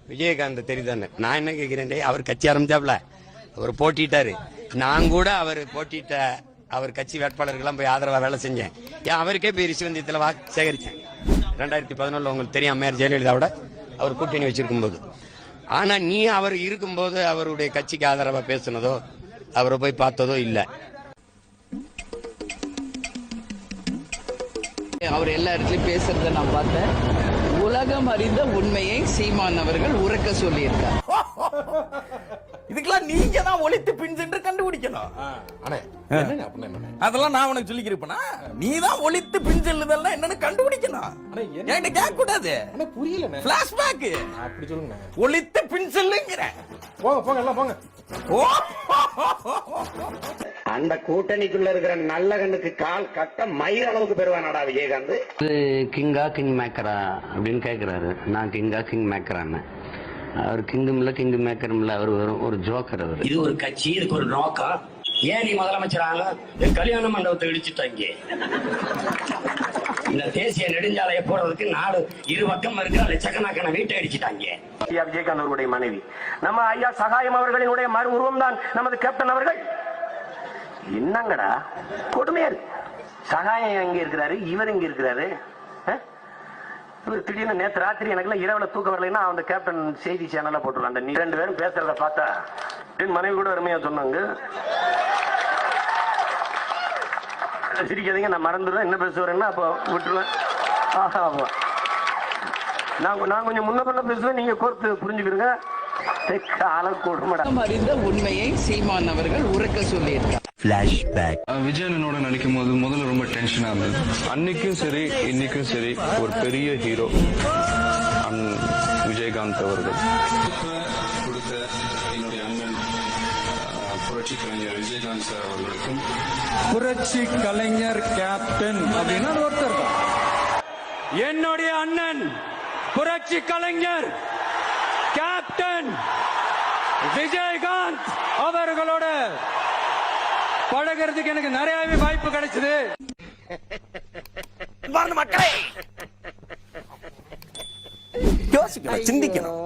விஜயகாந்த் தெரியுதானே? நான் என்ன கேட்கிறேன், அவர் கட்சி ஆரம்பிச்சாப்ல, அவர் போட்டிட்டாரு. நான் கூட அவர் போட்டிட்ட அவர் கட்சி வேட்பாளர்கள்லாம் போய் ஆதரவா வேலை செஞ்சேன். அவருக்கே போய் ரிஷிவந்தியத்தில் வாக்கு சேகரிச்சேன் 2011. உங்களுக்கு தெரியும், அம்மையார் ஜெயலலிதாவோட அவர் கூட்டணி வச்சிருக்கும் போது. ஆனா நீ அவர் இருக்கும்போது அவருடைய கட்சிக்கு ஆதரவா பேசுனதோ அவரை போய் பார்த்ததோ இல்ல. அவர் எல்லா இடத்துலயும் பேசுறத நான் பார்த்தேன். உலகம் அறிந்த உண்மையை சீமான் அவர்கள் உறக்க சொல்லியிருக்கார். இதுக்கெல்லாம் நீங்க தான் ஒளித்து பின் சென்று கண்டுபிடிக்கணும். அதெல்லாம் நான் உனக்கு சொல்லிக்கிறேன். நீ தான் ஒளித்து பின் செல்லுதெல்லாம் என்னன்னு கண்டுபிடிக்கணும். என்கிட்ட கேட்க கூடாது. புரியல. பிளாஷ்பேக் அப்படி சொல்லுங்க. ஒளித்து பின் செல்லுங்கிற. போங்க போங்க எல்லாம் போங்க. அந்த கூட்டணிக்குள்ள இருக்கிற நல்ல கண்ணுக்கு கால் கட்ட மயிர் அளவுக்கு பெறுவானாடா விஜயகாந்த். கிங்கா கிங் மேக்கரா அப்படின்னு கேட்கிறாரு. நான் கிங்கா கிங் மேக்கரான்னு. அவர் கிங்கும் இல்ல கிங் மேக்கரும் இல்ல, அவர் ஒரு ஜோக்கர். அவர் இது ஒரு கட்சி, இதுக்கு ஒரு நோக்கம். ஏன் நீ முதலமைச்சராங்க? கல்யாண மண்டபத்தை இடிச்சுட்டாங்க. இந்த தேசிய நெடுஞ்சாலையை போடுறதுக்கு நாடு இரு பக்கம் இருக்கிற லட்சக்கணக்கான வீட்டை அடிச்சுட்டாங்க. விஜயகாந்த் அவருடைய மனைவி நம்ம ஐயா சகாயம் அவர்களினுடைய மறு உருவம் தான் நமது கேப்டன் அவர்கள். என்னங்கடா கொடுமையா இருக்கு. சகாயம் எங்க இருக்கிறாரு, இவர் எங்க இருக்கிறாரு? இவர் திடீர்னு நேற்று ராத்திரி எனக்கு இரவுல தூக்கம் வரலைன்னா அந்த கேப்டன் செய்தி சேனல்ல போட்டுருவாங்க. அந்த 2 பேரும் பேசுறத பார்த்தா என் மனைவி கூட அருமையா சொன்னாங்க. சிரிக்காதீங்க, நான் மறந்துடுவேன் என்ன பேசுவேன்னா அப்போ விட்டுருவேன். நான் கொஞ்சம் முன்ன பண்ண பேசுவேன், நீங்க கோர்த்து புரிஞ்சுக்கிறீங்க. அறிந்த உண்மையை சீமான் அவர்கள் உறக்க சொல்லியிருக்கார். விஜயனோட நடிக்கும் போது முதல்ல ரொம்ப டென்ஷனா இருந்தது. அன்னைக்கும் சரி இன்னைக்கும் சரி ஒரு பெரிய ஹீரோ விஜயகாந்த் அவர்கள். கொடுத்த என்னுடைய அண்ணன் புரட்சி கலைஞர் விஜயகாந்த் சார் அவர்களுக்கும். புரட்சி கலைஞர் கேப்டன் அப்படின்னா ஒருத்தர் தான். என்னுடைய அண்ணன் புரட்சி கலைஞர் கேப்டன் விஜயகாந்த் அவர்களோட பழகிறதுக்கு எனக்கு நிறையவே வாய்ப்பு கிடைச்சது. மக்களே யோசிக்கணும், சிந்திக்கணும்.